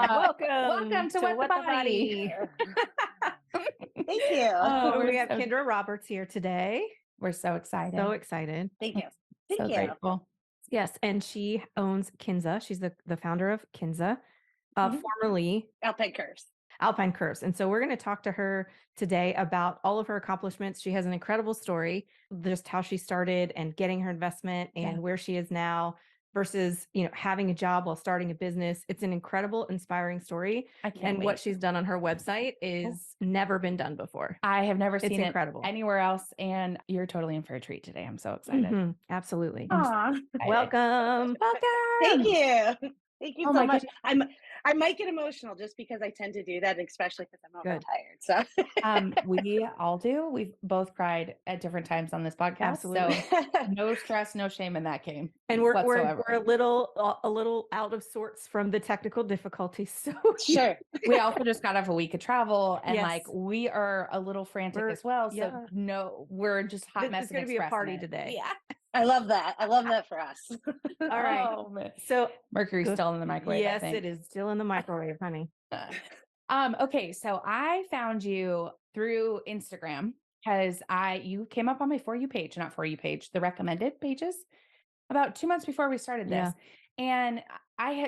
Welcome to What the Body. Thank you. We have Kindra Roberts here today. We're so excited. So excited. Thank you. Thank So you. grateful. Yes, and she owns Kinsa. She's the founder of Kinsa, formerly Alpine Curves. And so we're going to talk to her today about all of her accomplishments. She has an incredible story, just how she started and getting her investment and where she is now versus, having a job while starting a business. It's an incredible, inspiring story. And what she's done on her website is never been done before. I have never seen incredible. it anywhere else. And you're totally in for a treat today. I'm so excited. Absolutely. Aww. Welcome. Thank you. Thank you Oh so my much. I might get emotional just because I tend to do that, especially because I'm overtired. So we all do. We've both cried at different times on this podcast. Absolutely. So no stress, no shame in that game. And we're a little out of sorts from the technical difficulties. So sure. We also just got off a week of travel and Yes. we are a little frantic as well. So we're just hot mess. It's going to be a party today. Yeah. I love that. I love that for us. All right. Oh, man. So Mercury's still in the microwave. Yes, it is still in the microwave, honey. Okay. So I found you through Instagram because you came up on my For You page, not For You page, the recommended pages about 2 months before we started this. And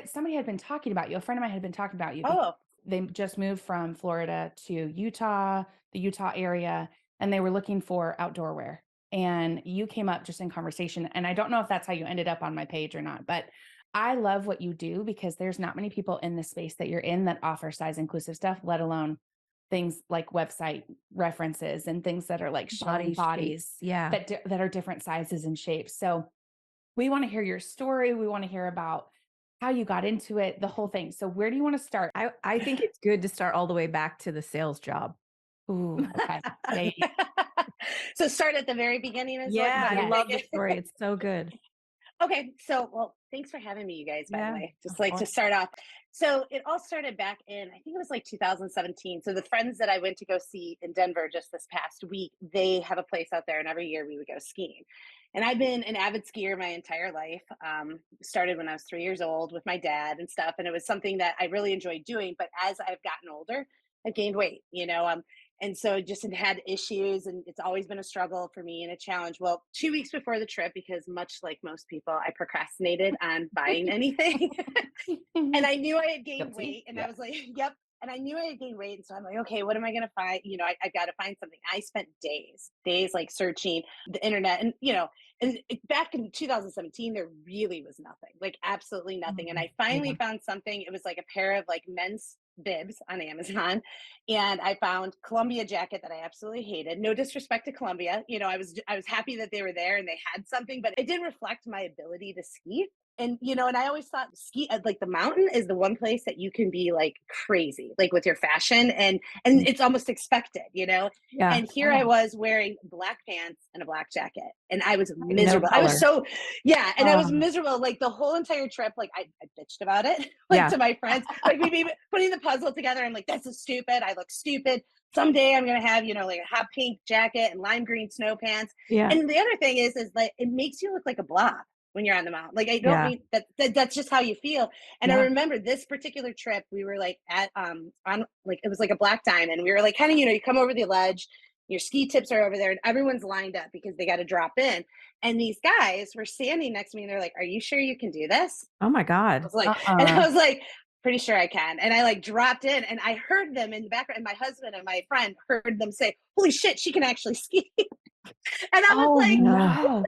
somebody had been talking about you. A friend of mine had been talking about you. Oh, they just moved from Florida to Utah, the Utah area, and they were looking for outdoor wear. And you came up just in conversation. And I don't know if that's how you ended up on my page or not, but I love what you do because there's not many people in the space that you're in that offer size inclusive stuff, let alone things like website references and things that are like bodies that are different sizes and shapes. So we want to hear your story. We want to hear about how you got into it, the whole thing. So where do you want to start? I think it's good to start all the way back to the sales job. Ooh, okay. So start at the very beginning. I love the story. It's so good. Okay. So, thanks for having me, you guys, by the way. Just like to start off. So it all started back in, I think it was like 2017. So the friends that I went to go see in Denver just this past week, they have a place out there and every year we would go skiing. And I've been an avid skier my entire life. Started when I was 3 years old with my dad and stuff. And it was something that I really enjoyed doing. But as I've gotten older, I've gained weight, and so just had issues, and it's always been a struggle for me and a challenge. Well, 2 weeks before the trip, because much like most people, I procrastinated on buying anything. And I knew I had gained weight, and I was like, yep. And I knew I had gained weight. And so I'm like, okay, what am I going to find? I've got to find something. I spent days like searching the internet and back in 2017, there really was nothing, like absolutely nothing. And I finally found something. It was like a pair of like men's bibs on Amazon. And I found Columbia jacket that I absolutely hated. No disrespect to Columbia. I was happy that they were there and they had something, but it didn't reflect my ability to ski. And, and I always thought like the mountain is the one place that you can be like crazy, like with your fashion and it's almost expected, and here I was wearing black pants and a black jacket and I was miserable. I was I was miserable. Like the whole entire trip, like I bitched about it, to my friends, like we'd be putting the puzzle together. I'm like, this is stupid. I look stupid. Someday I'm going to have, like a hot pink jacket and lime green snow pants. Yeah. And the other thing is like, it makes you look like a blob when you're on the mountain. Like I don't mean that's just how you feel. And I remember this particular trip, we were like at on like it was like a black diamond. We were like kind of, you come over the ledge, your ski tips are over there and everyone's lined up because they got to drop in. And these guys were standing next to me and they're like, "Are you sure you can do this?" Oh my God. I was like, and I was like, pretty sure I can. And I like dropped in and I heard them in the background, and my husband and my friend heard them say, "Holy shit, she can actually ski." And I was like, no.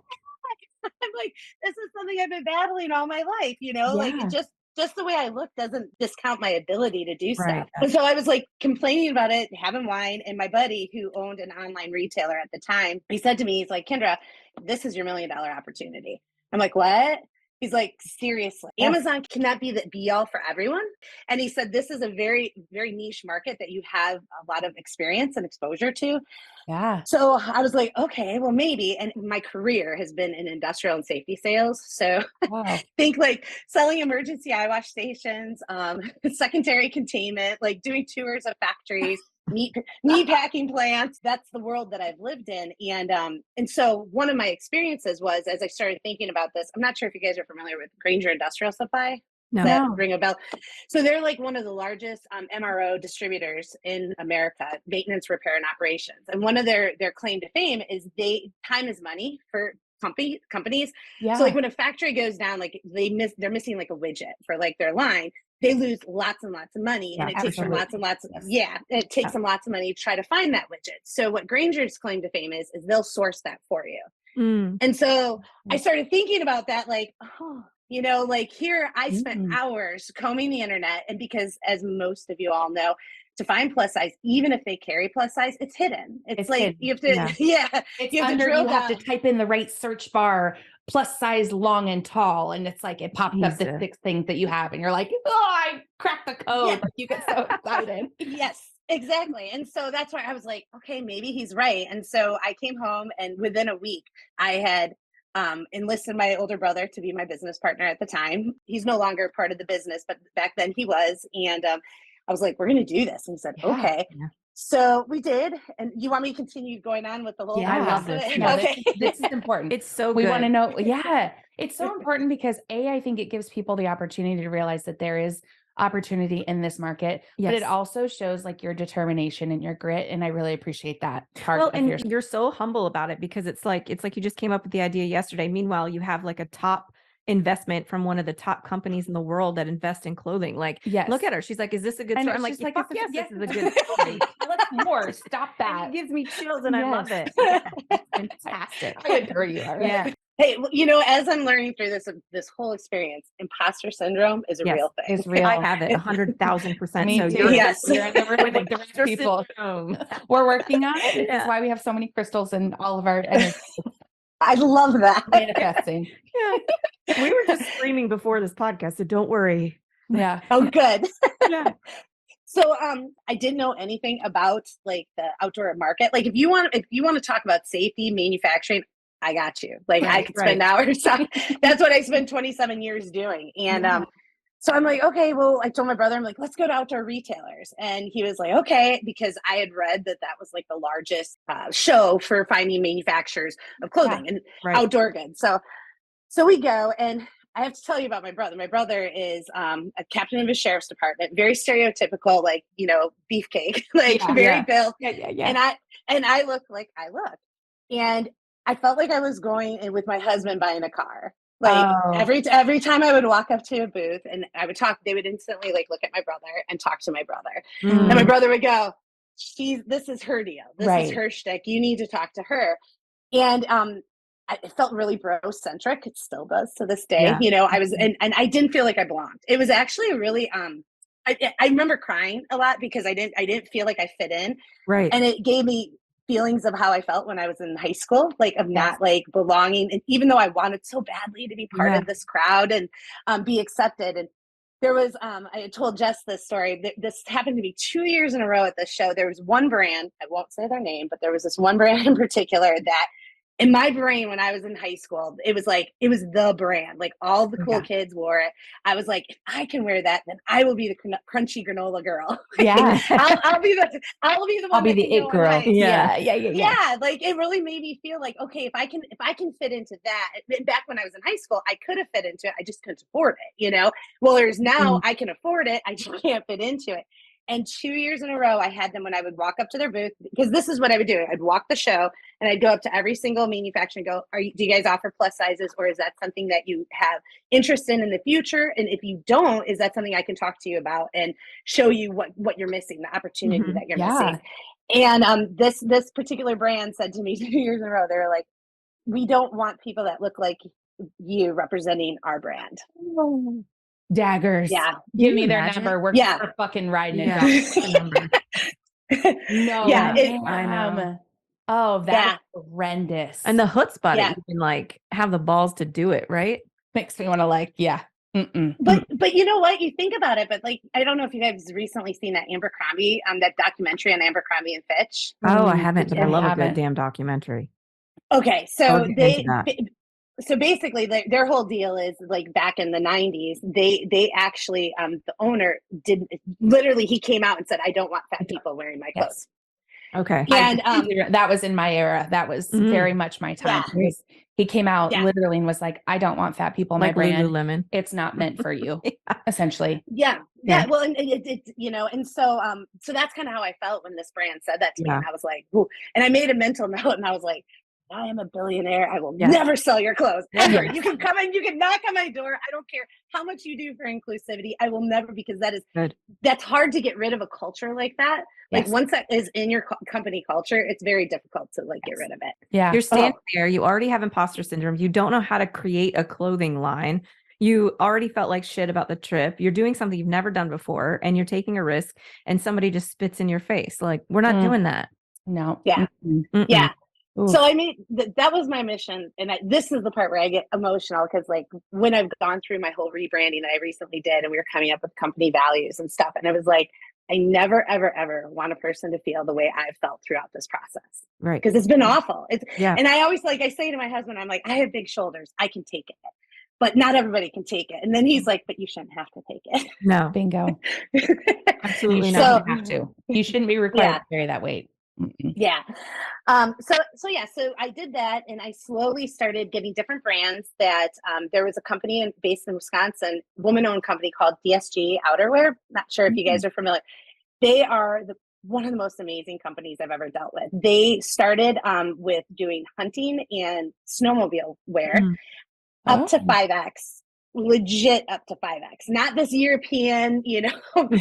I'm like, this is something I've been battling all my life, like it just the way I look doesn't discount my ability to do stuff. And so I was like complaining about it, having wine, and my buddy who owned an online retailer at the time, he said to me, he's like, "Kindra, this is your $1 million opportunity." I'm like, "What?" He's like, "Seriously, Amazon cannot be the be all for everyone." And he said, "This is a very, very niche market that you have a lot of experience and exposure to." Yeah. So I was like, okay, well, maybe. And my career has been in industrial and safety sales. So think like selling emergency eye wash stations, secondary containment, like doing tours of factories, meat packing plants. That's the world that I've lived in. And so one of my experiences was, as I started thinking about this, I'm not sure if you guys are familiar with Granger Industrial Supply. No. That ring a bell? So they're like one of the largest MRO distributors in America, maintenance, repair, and operations. And one of their claim to fame is time is money for companies. Yeah. So like when a factory goes down, like they're missing like a widget for like their line, they lose lots and lots of money, and it takes them lots and lots of it takes them lots of money to try to find that widget. So what Grainger's claim to fame is they'll source that for you. And so I started thinking about that, like, oh, you know, like here I spent hours combing the internet, and because, as most of you all know, to find plus size, even if they carry plus size, it's hidden. It's like hidden. You have to, it's you have under, you have to type in the right search bar, plus size long and tall, and it's like it pops up the 6 things that you have, and you're like, oh, I cracked the code. Like, you get so excited. Yes. Exactly. And so that's why I was like, okay, maybe he's right. And so I came home, and within a week I had enlisted my older brother to be my business partner at the time. He's no longer part of the business, but back then he was. And I was like, we're going to do this. And he said, okay. Yeah. So we did. And you want me to continue going on with the whole? Yeah, I love this. Okay. This is important. It's so we good. want to know. Yeah. It's so important because I think it gives people the opportunity to realize that there is opportunity in this market, but it also shows like your determination and your grit, and I really appreciate that part. Well, and you're so humble about it, because it's like you just came up with the idea yesterday. Meanwhile, you have like a top investment from one of the top companies in the world that invest in clothing. Like, look at her. She's like, is this a good story? I'm like, yes, this is a good story. Let's more. Stop that. And it gives me chills, and I love it. It's fantastic. I adore you. Yeah. Hey, you know, as I'm learning through this whole experience, impostor syndrome is a real thing. It's real. I have it 100,000%. Me so too. you're in the room with the right people. We're working on it. That's why we have so many crystals in all of our energy. I love that. Manifesting. We were just screaming before this podcast, so don't worry. Yeah. Oh, good. Yeah. So I didn't know anything about like the outdoor market. Like if you want to talk about safety, manufacturing, I got you. Like I could spend hours. That's what I spent 27 years doing. And so I'm like, okay, well, I told my brother, I'm like, let's go to outdoor retailers. And he was like, okay, because I had read that was like the largest show for finding manufacturers of clothing and outdoor goods. So we go, and I have to tell you about my brother. My brother is a captain of a sheriff's department, very stereotypical, like, you know, beefcake, like very built. Yeah. And I look like I look. And I felt like I was going in with my husband buying a car. Like every time I would walk up to a booth and I would talk, they would instantly like look at my brother and talk to my brother. And my brother would go, this is her deal. This is her shtick. You need to talk to her. And it felt really bro-centric. It still does to this day. You know, I was, and I didn't feel like I belonged. It was actually really, I remember crying a lot because I didn't feel like I fit in. Right. And it gave me feelings of how I felt when I was in high school, like of not like belonging. And even though I wanted so badly to be part of this crowd and be accepted. And there was, I told Jess this story. This happened to me 2 years in a row at this show. There was one brand, I won't say their name, but there was this one brand in particular that in my brain, when I was in high school, it was the brand. Like all the cool kids wore it. I was like, if I can wear that, then I will be the crunchy granola girl. Yeah, I'll be the one. I'll be the it girl. Yeah. Like it really made me feel like, okay, if I can fit into that. Back when I was in high school, I could have fit into it. I just couldn't afford it. You know. Well, there's now I can afford it. I just can't fit into it. And 2 years in a row, I had them when I would walk up to their booth, because this is what I would do. I'd walk the show and I'd go up to every single manufacturer and go, do you guys offer plus sizes, or is that something that you have interest in the future? And if you don't, is that something I can talk to you about and show you what you're missing, the opportunity that you're missing? And this particular brand said to me 2 years in a row, they were like, we don't want people that look like you representing our brand. Daggers. Yeah. Give me their number. We're fucking riding it. No. Yeah. I know. Oh, that's horrendous. And the chutzpah, you can like have the balls to do it, right? Makes me want to like, But you know what? You think about it, but like, I don't know if you guys recently seen that Abercrombie, that documentary on Abercrombie and Fitch. Oh, I haven't, but I love a good damn documentary. Okay. So so basically their whole deal is like back in the 90s, they actually, the owner he came out and said, I don't want fat people wearing my clothes. Okay. And that was in my era. That was very much my time. He came out literally and was like, I don't want fat people in my brand. Lululemon. It's not meant for you, essentially. Yeah. Well, and it, and so, so that's kind of how I felt when this brand said that to me. And I was like, ooh. And I made a mental note and I was like, I am a billionaire. I will never sell your clothes ever. You can come in, you can knock on my door. I don't care how much you do for inclusivity. I will never, because that's hard to get rid of a culture like that. Like once that is in your company culture, it's very difficult to like get rid of it. Yeah. You're standing there. You already have imposter syndrome. You don't know how to create a clothing line. You already felt like shit about the trip. You're doing something you've never done before and you're taking a risk and somebody just spits in your face. Like, we're not doing that. No. Yeah. Mm-mm. Yeah. Ooh. So I mean, that was my mission. And this is the part where I get emotional because like when I've gone through my whole rebranding that I recently did and we were coming up with company values and stuff. And it was like, I never, ever, ever want a person to feel the way I've felt throughout this process. Right. Because it's been awful. And I always I say to my husband, I'm like, I have big shoulders. I can take it. But not everybody can take it. And then he's like, but you shouldn't have to take it. No. Bingo. Absolutely you not. Have to. You shouldn't be required to carry that weight. Mm-mm. Yeah. So I did that and I slowly started getting different brands that there was a company based in Wisconsin, woman-owned company called DSG Outerwear. Not sure if you guys are familiar. They are one of the most amazing companies I've ever dealt with. They started with doing hunting and snowmobile wear up to 5X. Legit up to 5X, not this European,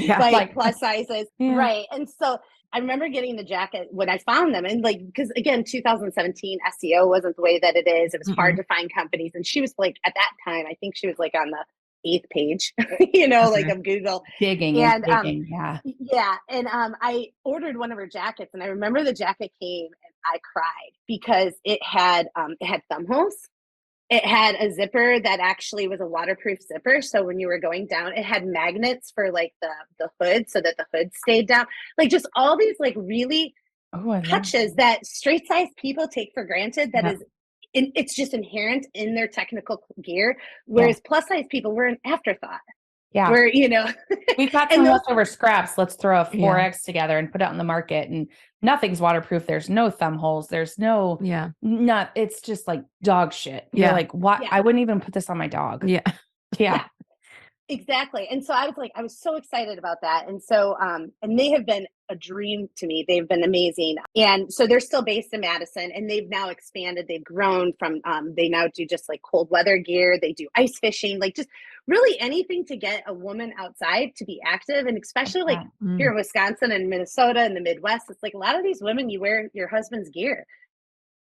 like plus sizes. Yeah. Right. And so I remember getting the jacket when I found them and like, because again, 2017 SEO wasn't the way that it is. It was hard to find companies. And she was like, at that time, I think she was like on the 8th page, like of Google. Digging. And yeah. Yeah. And I ordered one of her jackets and I remember the jacket came and I cried because it had thumb holes. It had a zipper that actually was a waterproof zipper. So when you were going down, it had magnets for like the hood so that the hood stayed down. Like just all these like really touches that straight sized people take for granted it's just inherent in their technical gear. Whereas plus size people were an afterthought. Yeah. Where, we've got some leftover scraps. Let's throw a 4X together and put it out in the market and nothing's waterproof. There's no thumb holes. There's no, it's just like dog shit. You're like, what? I wouldn't even put this on my dog. Yeah. Exactly. And so I was so excited about that. And so, and they have been a dream to me. They've been amazing. And so they're still based in Madison and they've now expanded. They've grown from, they now do just like cold weather gear. They do ice fishing, like just really anything to get a woman outside to be active. And especially like here in Wisconsin and Minnesota and the Midwest, it's like a lot of these women, you wear your husband's gear.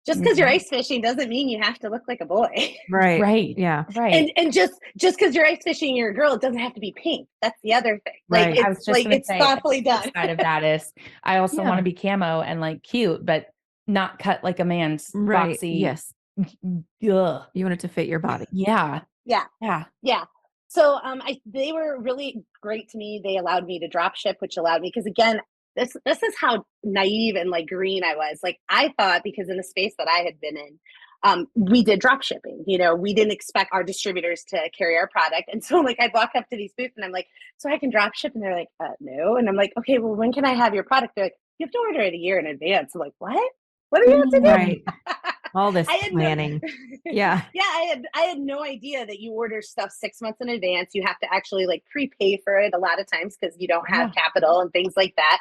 Just because you're ice fishing doesn't mean you have to look like a boy. Right. Yeah. Right. And just because you're ice fishing, you're a girl, it doesn't have to be pink. That's the other thing. Like it's thoughtfully done. Side of that is I also want to be camo and like cute, but not cut like a man's boxy. Yes. Ugh. You want it to fit your body. Yeah. So they were really great to me. They allowed me to drop ship, which allowed me, because again, this is how naive and like green I was. Like I thought, because in the space that I had been in, we did drop shipping. We didn't expect our distributors to carry our product. And so like I'd walk up to these booths and I'm like, so I can drop ship? And they're like, no. And I'm like, okay, well, when can I have your product? They're like, you have to order it a year in advance. I'm like, what? What do you have to do? Right. All this planning. I had no idea that you order stuff 6 months in advance. You have to actually like prepay for it a lot of times because you don't have capital and things like that.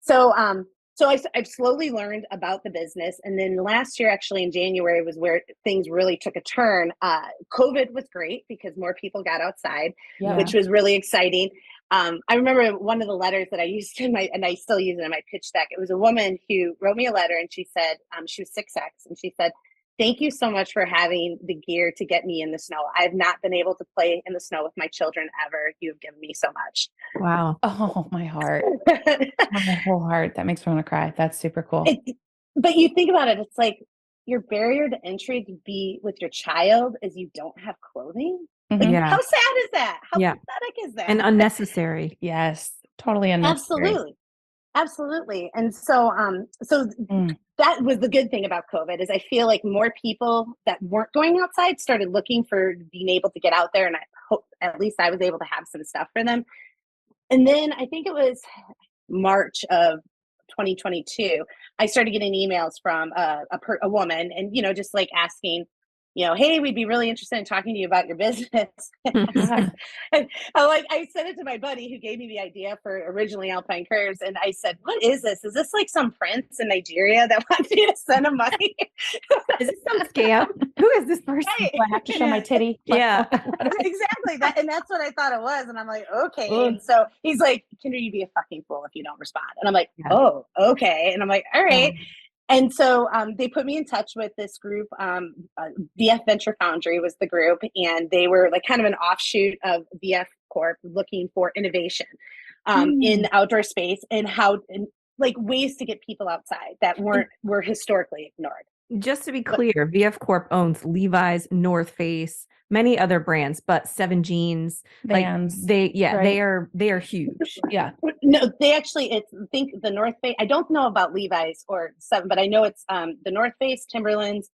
So, I've slowly learned about the business. And then last year, actually in January, was where things really took a turn. COVID was great because more people got outside, which was really exciting. I remember one of the letters that I used and I still use it in my pitch deck. It was a woman who wrote me a letter and she said, she was 6X and she said, thank you so much for having the gear to get me in the snow. I've not been able to play in the snow with my children ever. You've given me so much. Wow. Oh, my heart. My whole heart. That makes me want to cry. That's super cool. But you think about it, it's like your barrier to entry to be with your child is you don't have clothing. Like, how sad is that? How pathetic is that? And unnecessary. Yes. Totally unnecessary. Absolutely. And so, that was the good thing about COVID is I feel like more people that weren't going outside started looking for being able to get out there. And I hope at least I was able to have some stuff for them. And then I think it was March of 2022, I started getting emails from a woman and, just like asking, hey, we'd be really interested in talking to you about your business. Yeah. And I sent it to my buddy who gave me the idea for originally Alpine Curves. And I said, what is this? Is this like some prince in Nigeria that wants me to send him money? Is this some scam? Who is this person? Right. Do I have to show my titty? Yeah. Exactly. And that's what I thought it was. And I'm like, okay. Ugh. And so he's like, Kindra, you'd be a fucking fool if you don't respond. And I'm like, Yeah. oh, okay. And I'm like, all right. And so they put me in touch with this group. VF Venture Foundry was the group, and they were like kind of an offshoot of VF Corp, looking for innovation in the outdoor space and like ways to get people outside that were historically ignored. Just to be clear, VF Corp owns Levi's, North Face, many other brands, but Seven Jeans, Vans, they right? they are huge. Yeah. No, they actually, I think the North Face, I don't know about Levi's or Seven, but I know it's the North Face, Timberlands,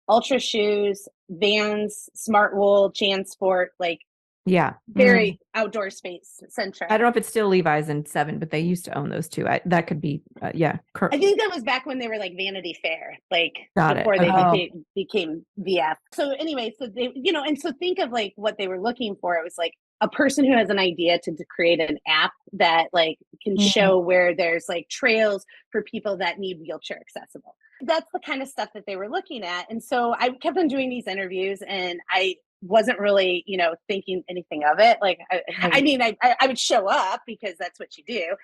Ultra Shoes, Vans, Smart Wool, JanSport, like Yeah. very outdoor space centric. I don't know if it's still Levi's and Seven, but they used to own those two. That could be, yeah. I think that was back when they were like Vanity Fair, like Got it. before they Okay. became VF. So anyway, so they, and so think of like what they were looking for. It was like a person who has an idea to create an app that like can show where there's like trails for people that need wheelchair accessible. That's the kind of stuff that they were looking at. And so I kept on doing these interviews, and I wasn't really, thinking anything of it. Like, I mean, I would show up because that's what you do.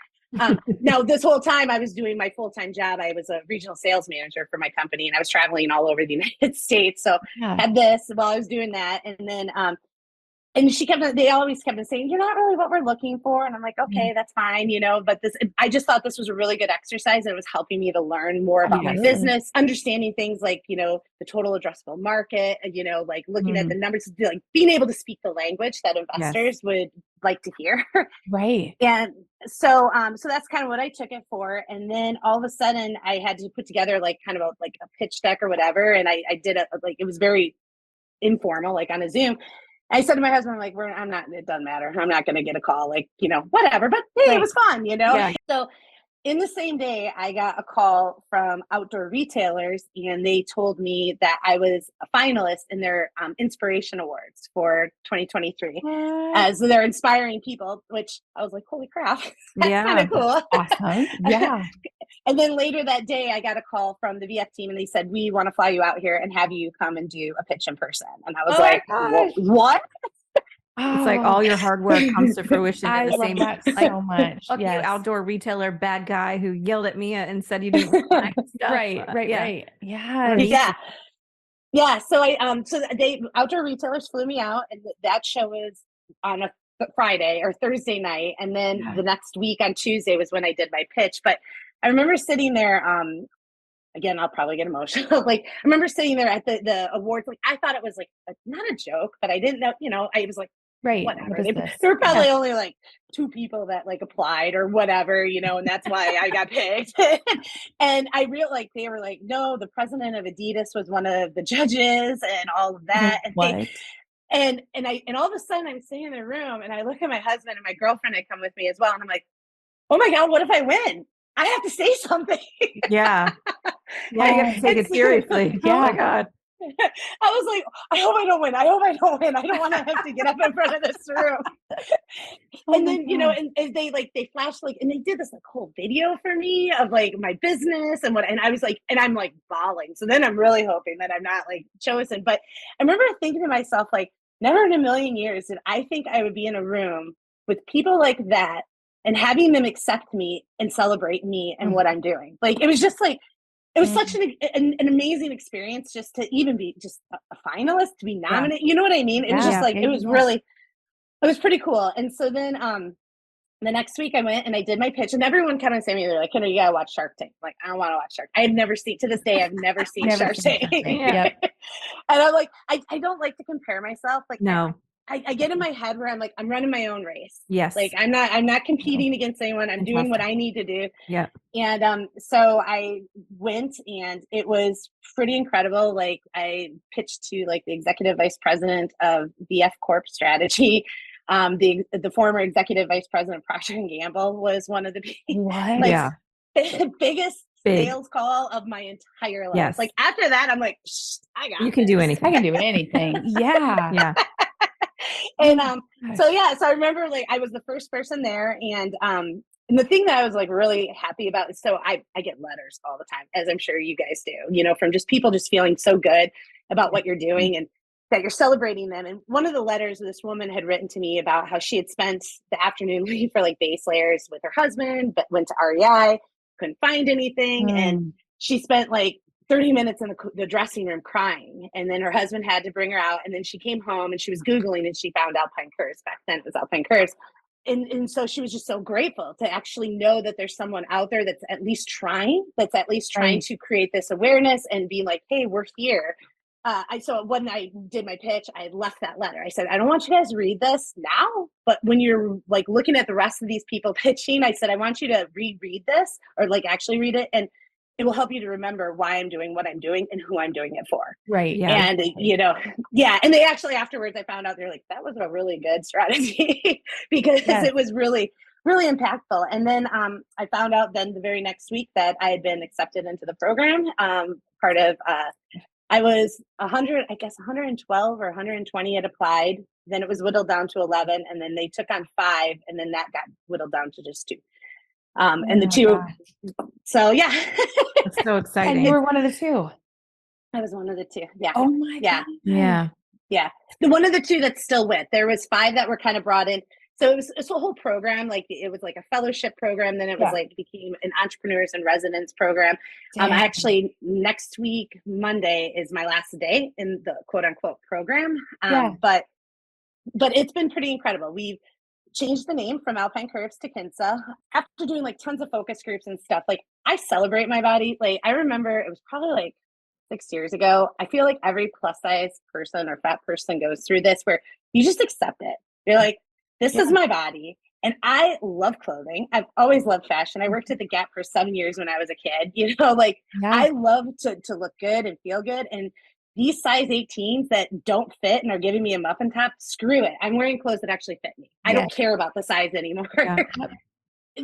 Now, this whole time I was doing my full-time job. I was a regional sales manager for my company, and I was traveling all over the United States. So I had this while I was doing that. And then, and they always kept saying, you're not really what we're looking for. And I'm like, okay, that's fine, but I just thought this was a really good exercise, and it was helping me to learn more about my business, understanding things like, the total addressable market, like looking at the numbers, like being able to speak the language that investors would like to hear. Right. And so, so that's kind of what I took it for. And then all of a sudden I had to put together like kind of a pitch deck or whatever. And I did it, like, it was very informal, like on a Zoom. I said to my husband, like, it doesn't matter. I'm not going to get a call, like, whatever, but hey, it was fun, Yeah. So in the same day, I got a call from outdoor retailers, and they told me that I was a finalist in their Inspiration Awards for 2023 as their inspiring people, which I was like, holy crap, that's kind of cool. Awesome. Yeah. And then later that day, I got a call from the VF team, and they said, we want to fly you out here and have you come and do a pitch in person. And I was like, what? It's like all your hard work comes to fruition. I love that so much. Fuck you, outdoor retailer bad guy who yelled at me and said you didn't like stuff. Right. Yeah. Yeah. So outdoor retailers flew me out, and that show was on a Friday or Thursday night. And then the next week on Tuesday was when I did my pitch. But I remember sitting there, again, I'll probably get emotional. Like, I remember sitting there at the awards. Like, I thought it was like not a joke, but I didn't know, I was like, whatever. There were probably only like 2 people that like applied or whatever, and that's why I got picked. And I realized they were like, no, the president of Adidas was one of the judges and all of that. And and all of a sudden I'm sitting in the room, and I look at my husband, and my girlfriend had come with me as well. And I'm like, oh my God, what if I win? I have to say something. Yeah. You have to take it seriously. Oh my God. I was like, I hope I don't win. I don't want to have to get up in front of this room. And then, and they flashed and they did this whole video for me of like my business and I was like, and I'm like bawling. So then I'm really hoping that I'm not like chosen. But I remember thinking to myself, like, never in a million years did I think I would be in a room with people like that and having them accept me and celebrate me and what I'm doing. Like, it was just like, it was such an amazing experience just to even be just a finalist, to be nominated. You know what I mean? It was just like, it was really, it was pretty cool. And so then the next week I went and I did my pitch, and everyone kind of saying to me, they're like, Kindra, you gotta watch Shark Tank. I'm like, I don't want to watch Shark. To this day, I've never seen Shark Tank. And I'm like, I don't like to compare myself. Like, no. I get in my head where I'm like, I'm running my own race. Yes. Like, I'm not competing against anyone. I'm doing what I need to do. Yeah. And so I went, and it was pretty incredible. Like, I pitched to like the executive vice president of VF Corp strategy. The former executive vice president of Procter & Gamble was one of the biggest Big. sales call of my entire life. Yes. Like after that, I'm like, I got You can do this. anything. I can do anything. Yeah. Yeah. And Gosh. so I remember like I was the first person there, and the thing that I was like really happy about is so I get letters all the time, as I'm sure you guys do, you know, from just people just feeling so good about what you're doing and that you're celebrating them. And one of the letters this woman had written to me about how she had spent the afternoon looking for like base layers with her husband, but went to REI, couldn't find anything. And she spent like 30 minutes in the dressing room crying. And then her husband had to bring her out. And then she came home and she was Googling and she found Alpine Curves. Back then it was Alpine Curves. And so she was just so grateful to actually know that there's someone out there that's at least trying Right. to create this awareness and be like, hey, we're here. So when I did my pitch, I left that letter. I said, I don't want you guys to read this now, but when you're like looking at the rest of these people pitching, I said, I want you to reread this or like actually read it. And it will help you to remember why I'm doing what I'm doing and who I'm doing it for. Right. Yeah. And, you know, yeah. And they actually, afterwards, I found out they're like, that was a really good strategy because it was really, really impactful. And then I found out then the very next week that I had been accepted into the program. Part of, I was 112 or 120 had applied. Then it was whittled down to 11. And then they took on 5. And then that got whittled down to just 2. And the 2. Gosh. So, yeah. It's so exciting. And you were one of the 2. I was one of the 2. Yeah. Oh my God. Yeah. Yeah. The one of the 2 that's still with. There was 5 that were kind of brought in. So it's a whole program. Like it was like a fellowship program. Then it was like became an entrepreneurs and residents program. Actually, next week, Monday is my last day in the quote unquote program. But it's been pretty incredible. We've changed the name from Alpine Curves to Kinsa after doing like tons of focus groups and stuff. Like I celebrate my body. Like I remember it was probably like 6 years ago. I feel like every plus size person or fat person goes through this where you just accept it. You're like, this is my body. And I love clothing. I've always loved fashion. I worked at the Gap for 7 years when I was a kid. You know, like I love to look good and feel good. And these size 18s that don't fit and are giving me a muffin top, screw it. I'm wearing clothes that actually fit me. I don't care about the size anymore. Yeah.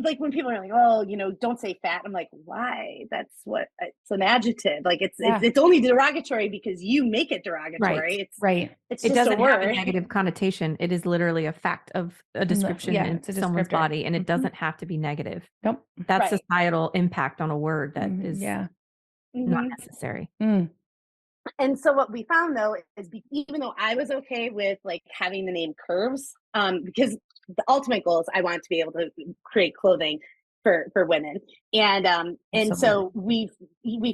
Like when people are like, oh, you know, don't say fat. I'm like, why? That's what it's an adjective. Like it's only derogatory because you make it derogatory. Right. It's it just doesn't a word. have a negative connotation. It is literally a fact of a description in someone's body, and it doesn't have to be negative. Nope. That's societal impact on a word that is not necessary. And so what we found though is even though I was okay with like having the name Curves, because the ultimate goal is I want to be able to create clothing for women. And so we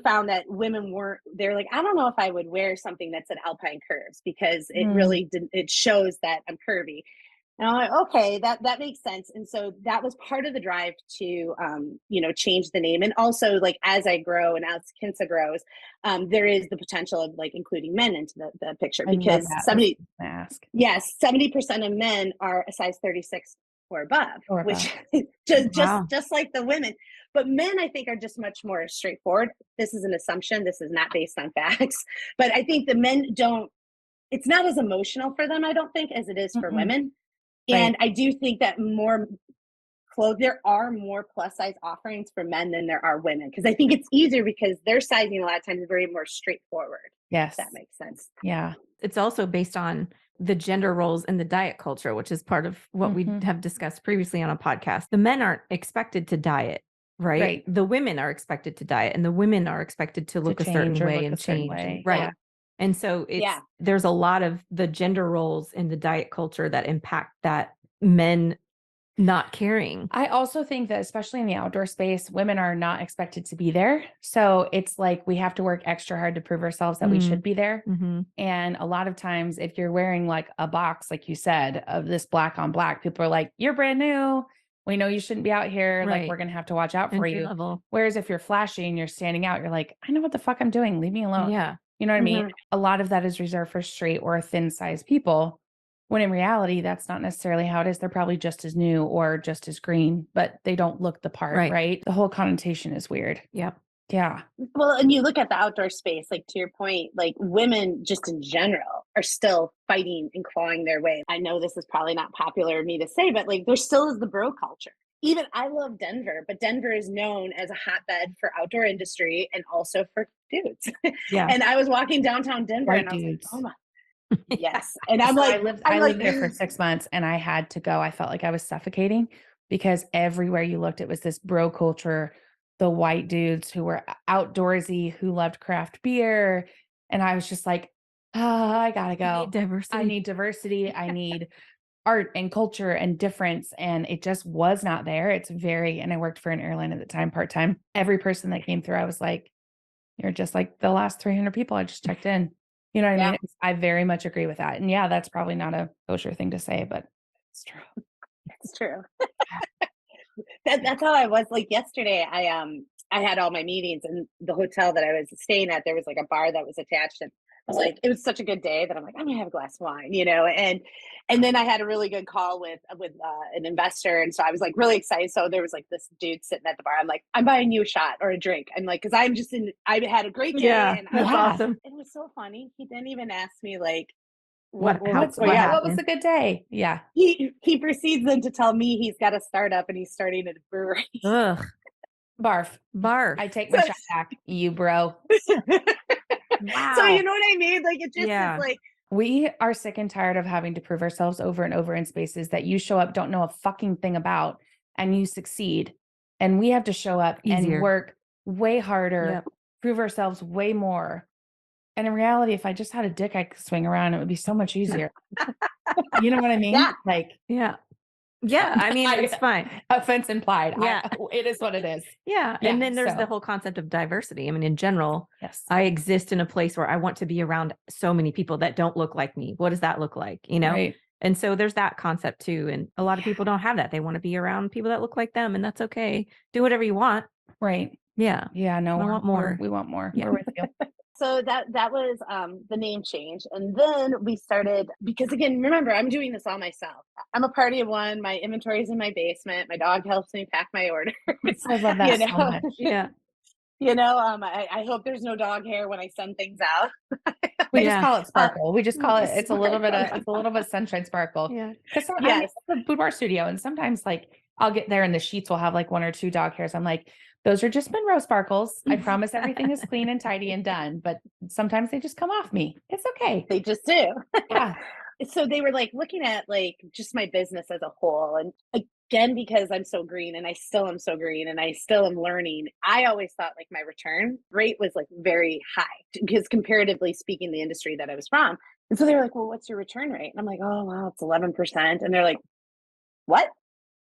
found that women they're like, I don't know if I would wear something that's an Alpine Curves because it really it shows that I'm curvy. And I'm like, okay, that makes sense. And so that was part of the drive to, you know, change the name. And also like, as I grow and as Kinsa grows, there is the potential of like including men into the picture because 70% of men are a size 36 or above, which just like the women. But men, I think, are just much more straightforward. This is an assumption. This is not based on facts. But I think the men it's not as emotional for them, I don't think, as it is for women. And I do think that there are more plus size offerings for men than there are women because I think it's easier because their sizing a lot of times is very more straightforward. Yes. If that makes sense. Yeah. It's also based on the gender roles in the diet culture, which is part of what we have discussed previously on a podcast. The men aren't expected to diet, right? The women are expected to diet and the women are expected to look a certain way and change. Right. Yeah. And so there's a lot of the gender roles in the diet culture that impact that men not caring. I also think that especially in the outdoor space, women are not expected to be there. So it's like we have to work extra hard to prove ourselves that we should be there. And a lot of times if you're wearing like a box, like you said, of this black on black, people are like, you're brand new. We know you shouldn't be out here. Like we're going to have to watch out for you. Whereas if you're flashy and you're standing out, you're like, I know what the fuck I'm doing. Leave me alone. Yeah. You know what I mean? A lot of that is reserved for straight or thin size people. When in reality, that's not necessarily how it is. They're probably just as new or just as green, but they don't look the part, right? The whole connotation is weird. Yep. Yeah. Well, and you look at the outdoor space, like to your point, like women just in general are still fighting and clawing their way. I know this is probably not popular of me to say, but like there still is the bro culture. even I love Denver, but Denver is known as a hotbed for outdoor industry and also for dudes. Yeah. And I was walking downtown Denver White and I was like, dudes. oh my, Yeah. yes. And So I lived there for 6 months and I had to go. I felt like I was suffocating because everywhere you looked, it was this bro culture, the white dudes who were outdoorsy, who loved craft beer. And I was just like, I gotta You go. need diversity. I need diversity. I need art and culture and difference. And it just was not there. And I worked for an airline at the time, part-time. Every person that came through, I was like, you're just like the last 300 people I just checked in. You know what I Yeah. mean? I very much agree with that. And yeah, that's probably not a kosher thing to say, but it's true. it's true. That's how I was. Like yesterday, I had all my meetings in the hotel that I was staying at. There was like a bar that was attached, and I was like, it was such a good day that I'm like, I'm gonna have a glass of wine, and then I had a really good call with an investor, and so I was like really excited. So there was like this dude sitting at the bar. I'm like, I'm buying you a shot or a drink. I'm like, because I had a great day, Yeah, and that's awesome. it was so funny. He didn't even ask me like What What was happened? a good day? Yeah. He proceeds then to tell me he's got a startup and he's starting a brewery. Ugh. Barf. Barf. I take my shot back, you bro. Wow. So you know what I mean? Like it just Yeah. is like, We are sick and tired of having to prove ourselves over and over in spaces that you show up, don't know a fucking thing about, and you succeed. And we have to show up Easier. and work way harder, Yep. prove ourselves way more. And in reality, if I just had a dick I could swing around, it would be so much easier. You know what I mean? Yeah. Like, Yeah. Yeah. I mean, it's fine. Offense implied. Yeah. It is what it is. Yeah. Yeah, And then there's so- the whole concept of diversity. I mean, in general, Yes. I exist in a place where I want to be around so many people that don't look like me. What does that look like? Right. And so there's that concept too. And a lot of people don't have that. They want to be around people that look like them, and that's okay. Do whatever you want. Right. Yeah. Yeah. No, I want more. We want more. Yeah. We're with you. so that was the name change. And then we started, because again, remember, I'm doing this all myself. I'm a party of one. My inventory is in my basement. My dog helps me pack my orders. I love that so much. Yeah. I hope there's no dog hair when I send things out. We just call it sparkle. We just call it, it's a little bit sunshine sparkle. Yeah. Because Yes. I'm the boudoir studio, and sometimes like I'll get there and the sheets will have like 1 or 2 dog hairs. I'm like, those are just Monroe sparkles. I promise everything is clean and tidy and done. But sometimes they just come off me. It's okay. They just do. Yeah. So they were like looking at like just my business as a whole. And again, because I'm so green and I still am so green and I still am learning, I always thought like my return rate was like very high because comparatively speaking, the industry that I was from. And so they were like, well, what's your return rate? And I'm like, oh, wow, it's 11%. And they're like, what?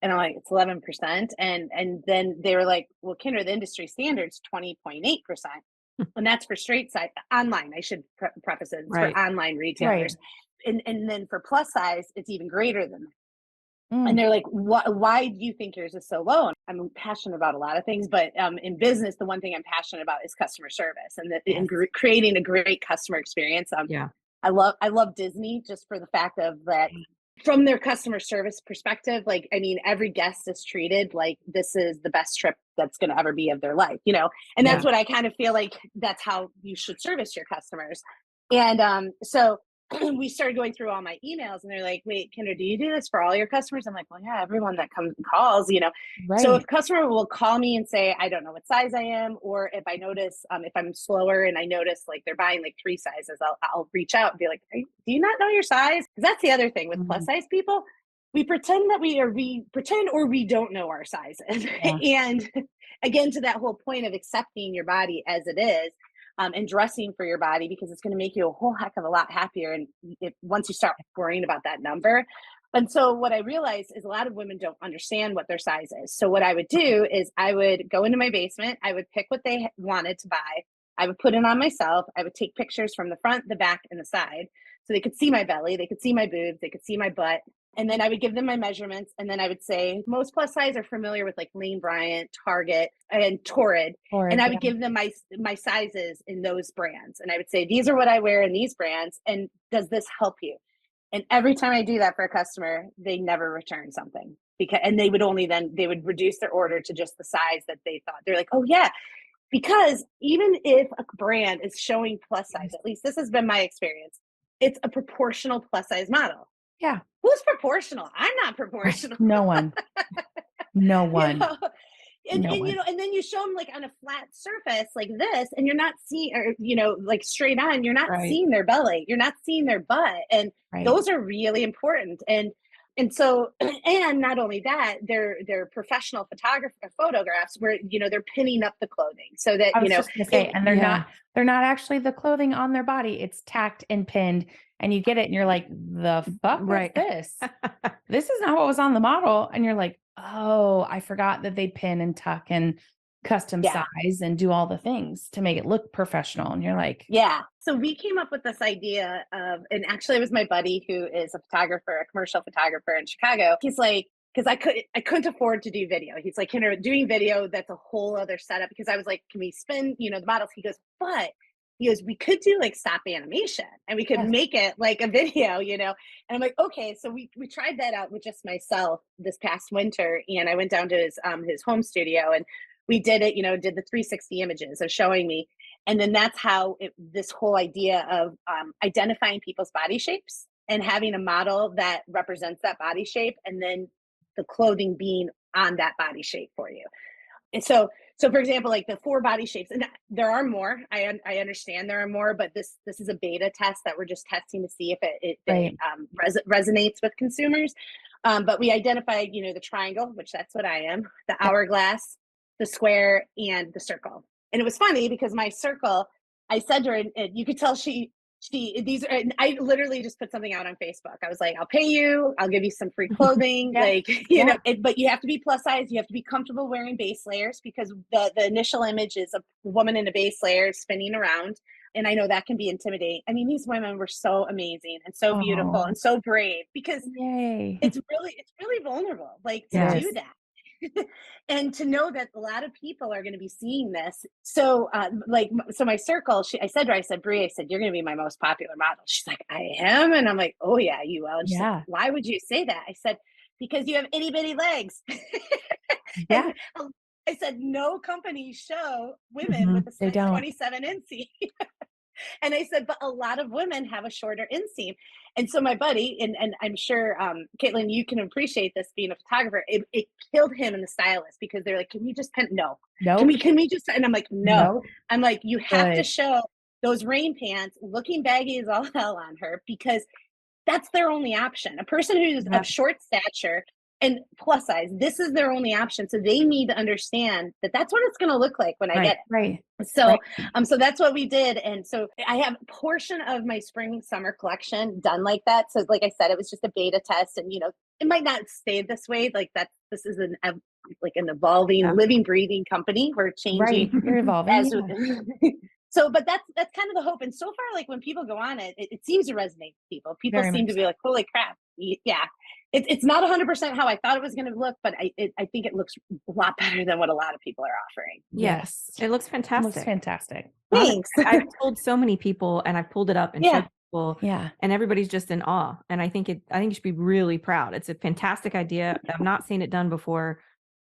And I'm like, it's 11%. And then they were like, well, Kindra, the industry standard's 20.8%. And that's for straight side online. I should preface it. It's Right. for online retailers. Right. And then for plus size, it's even greater than that. Mm. And they're like, why do you think yours is so low? And I'm passionate about a lot of things, but in business, the one thing I'm passionate about is customer service and creating a great customer experience. Yeah. I love Disney just for the fact of that from their customer service perspective. Like, I mean, every guest is treated like this is the best trip that's going to ever be of their life, and that's what I kind of feel like that's how you should service your customers. And so we started going through all my emails and they're like, wait, Kindra, do you do this for all your customers? I'm like, well, yeah, everyone that comes and calls, Right. So if a customer will call me and say, I don't know what size I am, or if I notice, if I'm slower and I notice like they're buying like 3 sizes, I'll reach out and be like, do you not know your size? Because that's the other thing with plus size people. We pretend that we pretend or we don't know our sizes. Yeah. And again, to that whole point of accepting your body as it is, and dressing for your body, because it's going to make you a whole heck of a lot happier. And once you start worrying about that number. And so what I realized is a lot of women don't understand what their size is. So what I would do is I would go into my basement. I would pick what they wanted to buy. I would put it on myself. I would take pictures from the front, the back, and the side. So they could see my belly. They could see my boobs. They could see my butt. And then I would give them my measurements. And then I would say, most plus size are familiar with like Lane Bryant, Target, and Torrid. And I would give them my sizes in those brands. And I would say, these are what I wear in these brands. And does this help you? And every time I do that for a customer, they never return something and they would reduce their order to just the size that they thought. They're like, oh yeah. Because even if a brand is showing plus size, at least this has been my experience, it's a proportional plus size model. Yeah. Who's proportional? I'm not proportional. No one. No You one. know? No And one. and then you show them like on a flat surface like this, and you're not seeing, or like straight on, you're not Right. seeing their belly, you're not seeing their butt, and Right. those are really important. And so, and not only that, they're professional photographer photographs where they're pinning up the clothing so that I was just gonna say, it, and they're not actually the clothing on their body. It's tacked and pinned, and you get it, and you're like, the fuck is this? This is not what was on the model. And you're like, oh, I forgot that they pin and tuck and custom yeah. size and do all the things to make it look professional. And you're like, Yeah. So we came up with this idea of, and actually it was my buddy who is a photographer, a commercial photographer in Chicago. He's like, because I couldn't afford to do video. He's like, Kindra, doing video, that's a whole other setup. Because I was like, can we spin, the models? He goes, but he goes, we could do like stop animation and we could yes, make it like a video, And I'm like, okay. So we tried that out with just myself this past winter, and I went down to his home studio, and we did it, did the 360 images of showing me. And then that's how this whole idea of identifying people's body shapes and having a model that represents that body shape, and then the clothing being on that body shape for you. And so for example, like the 4 body shapes, and there are more. I understand there are more, but this is a beta test that we're just testing to see if it resonates with consumers. But we identified, the triangle, which that's what I am, the hourglass, the square, and the circle. And it was funny because my circle, I said to her, and you could tell these are, and I literally just put something out on Facebook. I was like, I'll pay you, I'll give you some free clothing, yeah, like, but you have to be plus size, you have to be comfortable wearing base layers, because the initial image is a woman in a base layer spinning around. And I know that can be intimidating. I mean, these women were so amazing and so beautiful and so brave, because yay. it's really vulnerable, like, to Yes. do that. And to know that a lot of people are going to be seeing this. So so my circle, I said to her, I said, Brie, I said, you're going to be my most popular model. She's like, I am. And I'm like, oh yeah, you will. And she's like, why would you say that? I said, because you have itty bitty legs. Yeah. And I said, no companies show women with a size 27 inseam. And I said, but a lot of women have a shorter inseam. And so my buddy, and I'm sure, Caitlin, you can appreciate this being a photographer, it killed him and the stylist, because they're like, can we just pen? No. Can we just, and I'm like, no. I'm like, you have to show those rain pants looking baggy as all hell on her, because that's their only option. A person who's of short stature and plus size, this is their only option. So they need to understand that that's what it's going to look like when I get it. Right. So, so that's what we did. And so I have a portion of my spring summer collection done like that. So like I said, it was just a beta test, and, it might not stay this way. Like this is an evolving, living, breathing company. We're changing. Right. You're evolving. So, but that's kind of the hope. And so far, like when people go on it seems to resonate with people. People Very seem to be like, holy crap. Yeah. It's not 100% how I thought it was going to look, but I think it looks a lot better than what a lot of people are offering. Yes. It looks fantastic. It looks fantastic. Thanks. I've told so many people, and I've pulled it up and showed people, and everybody's just in awe. And I think you should be really proud. It's a fantastic idea. I've not seen it done before.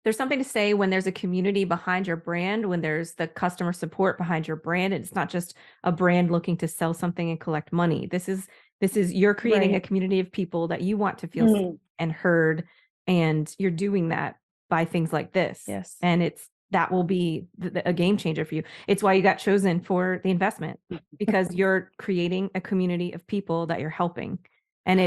There's something to say when there's a community behind your brand, when there's the customer support behind your brand, and it's not just a brand looking to sell something and collect money. This is you're creating a community of people that you want to feel seen and heard, and you're doing that by things like this. Yes. And that will be a game changer for you. It's why you got chosen for the investment, because you're creating a community of people that you're helping. And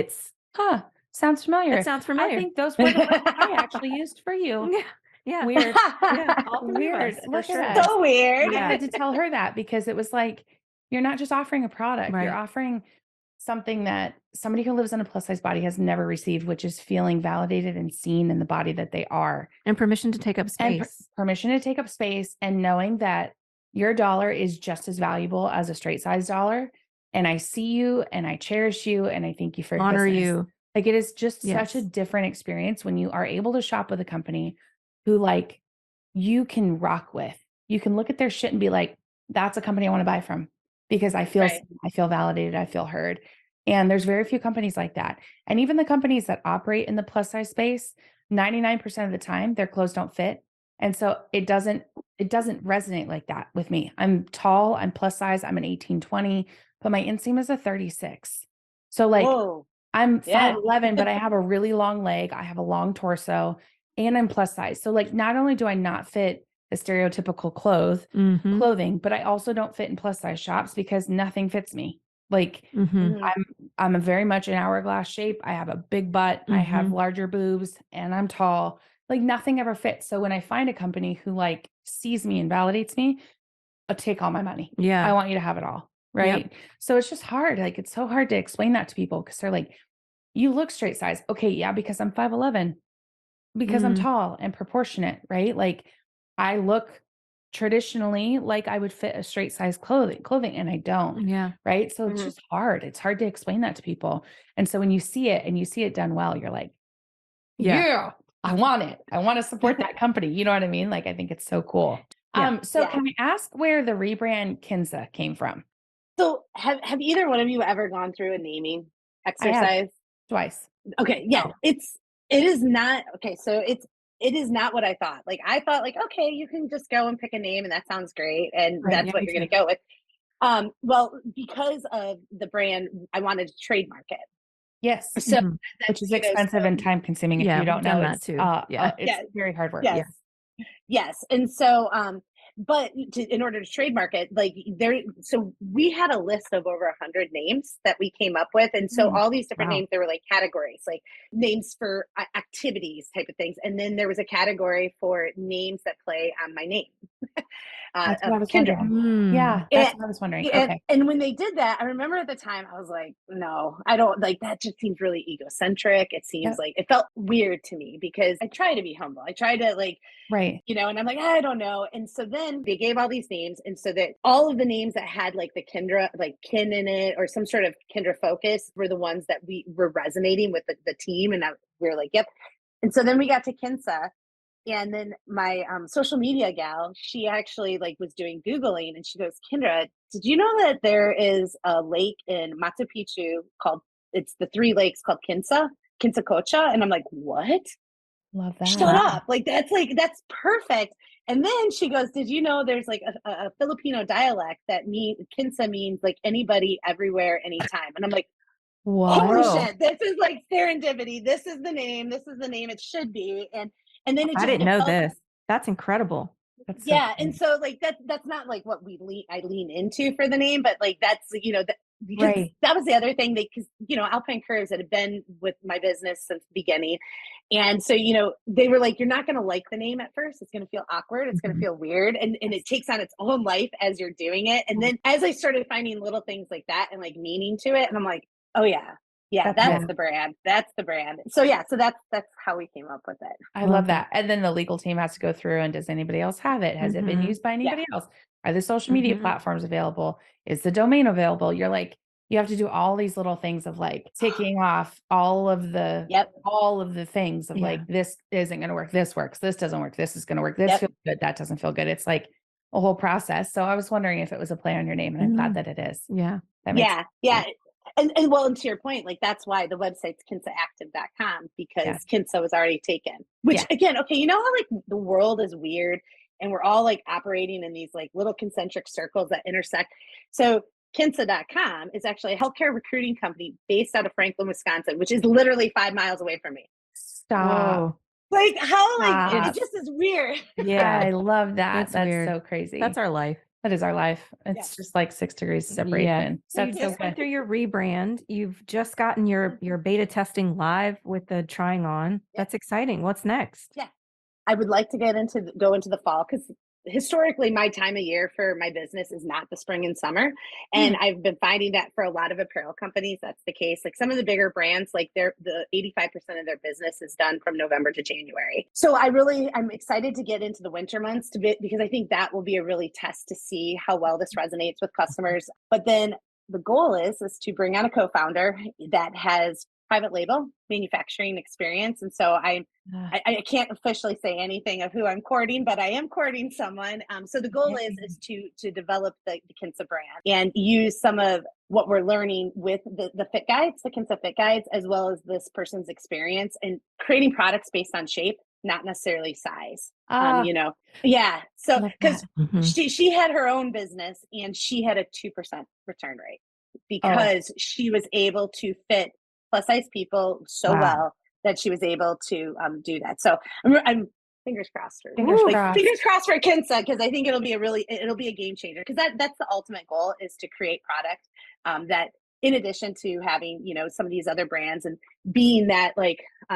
sounds familiar. It sounds familiar. I think those were the words I actually used for you. Yeah. Weird. Yeah. All Weird. For sure. So weird. I had to tell her that, because it was like, you're not just offering a product, you're offering something that somebody who lives in a plus size body has never received, which is feeling validated and seen in the body that they are. And permission to take up space. And permission to take up space, and knowing that your dollar is just as valuable as a straight size dollar. And I see you, and I cherish you, and I thank you for your honor business. you. Like, it is just such a different experience when you are able to shop with a company who, like, you can rock with. You can look at their shit and be like, that's a company I want to buy from, because I feel validated, I feel heard. And there's very few companies like that. And even the companies that operate in the plus size space, 99% of the time their clothes don't fit. And so it doesn't resonate like that with me. I'm tall, I'm plus size, I'm an 18-20, but my inseam is a 36. So like, I'm 5'11", but I have a really long leg. I have a long torso. and I'm plus size. So like, not only do I not fit the stereotypical clothing, but I also don't fit in plus size shops because nothing fits me. Like I'm a very much an hourglass shape. I have a big butt. I have larger boobs and I'm tall. Like nothing ever fits. So when I find a company who like sees me and validates me, I'll take all my money. Yeah. I want you to have it all. Right. Yep. So it's just hard. Like it's so hard to explain that to people because they're like, you look straight size. Okay. Yeah. Because I'm 5'11", because I'm tall and proportionate. Right. Like I look traditionally like I would fit a straight size clothing and I don't. Yeah. Right. So it's just hard. It's hard to explain that to people. And so when you see it and you see it done well, you're like, yeah, I want it. I want to support that company. You know what I mean? Like, I think it's so cool. So can I ask where the rebrand Kinsa came from? So have either one of you ever gone through a naming I have exercise? twice. Okay. Yeah. It is not okay. So it is not what I thought. Like I thought like, okay, you can just go and pick a name and that sounds great. And Right, that's yeah, what me you're gonna too. go with. Well, because of the brand, I wanted to trademark it. Yes. So Which is you know, expensive and time consuming. If Yeah, you we've don't done know, that it's too. Yeah. it's very hard work. yes. Yes. And so, but in order to trademark it, like so we had a list of over 100 names that we came up with. And so all these different Wow. names, there were like categories, like names for activities type of things. And then there was a category for names that play on my name. That's what I was Kindra. wondering. Yeah, that's what I was wondering. Okay. And when they did that, I remember at the time I was like, no, I don't like that. Just seems really egocentric. It seems like it felt weird to me because I try to be humble. I try to like, Right. you know, and I'm like, I don't know. And so then they gave all these names. And so that all of the names that had like the Kindra, like kin in it or some sort of Kindra focus were the ones that we were resonating with the team. And we were like, yep. And so then we got to Kinsa. And then my social media gal, she actually like was doing Googling and she goes, Kindra, did you know that there is a lake in Machu Picchu it's the three lakes called Kinsa Cocha? And I'm like, what? Love that. Shut up. That's perfect. And then she goes, did you know there's like a Filipino dialect that Kinsa means like anybody, everywhere, anytime. And I'm like, holy shit, this is like serendipity. This is the name. This is the name it should be. And then I didn't know this. That's incredible. That's so yeah. cool. And so like that's not like what I lean into for the name, but like that's, you know, because that was the other thing because, you know, Alpine Curves had been with my business since the beginning. And so, you know, they were like, you're not going to like the name at first. It's going to feel awkward. It's going to feel weird. And it takes on its own life as you're doing it. And then as I started finding little things like that and like meaning to it, and I'm like, oh yeah, that's the brand. That's the brand. So yeah, so that's how we came up with it. I love that. And then the legal team has to go through and does anybody else have it? Has it been used by anybody else? Are the social media platforms available? Is the domain available? You're like, you have to do all these little things of like ticking off all of the things of like, this isn't going to work. This works. This doesn't work. This is going to work. This feels good. That doesn't feel good. It's like a whole process. So I was wondering if it was a play on your name and I'm glad that it is. Yeah. That makes sense. And well, and to your point, like that's why the website's kinsaactive.com because Kinsa was already taken. Which again, okay, you know how like the world is weird and we're all like operating in these like little concentric circles that intersect. So Kinsa.com is actually a healthcare recruiting company based out of Franklin, Wisconsin, which is literally 5 miles away from me. Stop. Whoa. Like how like it just is weird. Yeah, I love that. That's weird. so crazy. That's our life. That is our life. It's just like 6 degrees separation. Yeah. So you That's just went through your rebrand. You've just gotten your beta testing live with the trying on. That's exciting. What's next? Yeah. I would like to go into the fall because historically my time of year for my business is not the spring and summer. And I've been finding that for a lot of apparel companies, that's the case. Like some of the bigger brands, like the 85% of their business is done from November to January. So I'm excited to get into the winter months because I think that will be a really test to see how well this resonates with customers. But then the goal is to bring on a co-founder that has private label manufacturing experience. And so I can't officially say anything of who I'm courting, but I am courting someone. So the goal is to develop the Kinsa brand and use some of what we're learning with the fit guides, the Kinsa fit guides, as well as this person's experience and creating products based on shape, not necessarily size. You know, so because she had her own business and she had a 2% return rate because she was able to fit plus size people so well that she was able to do that. So I'm fingers crossed for fingers crossed for Kinsa, because I think it'll be a game changer, because that's the ultimate goal, is to create product that, in addition to having, some of these other brands and being that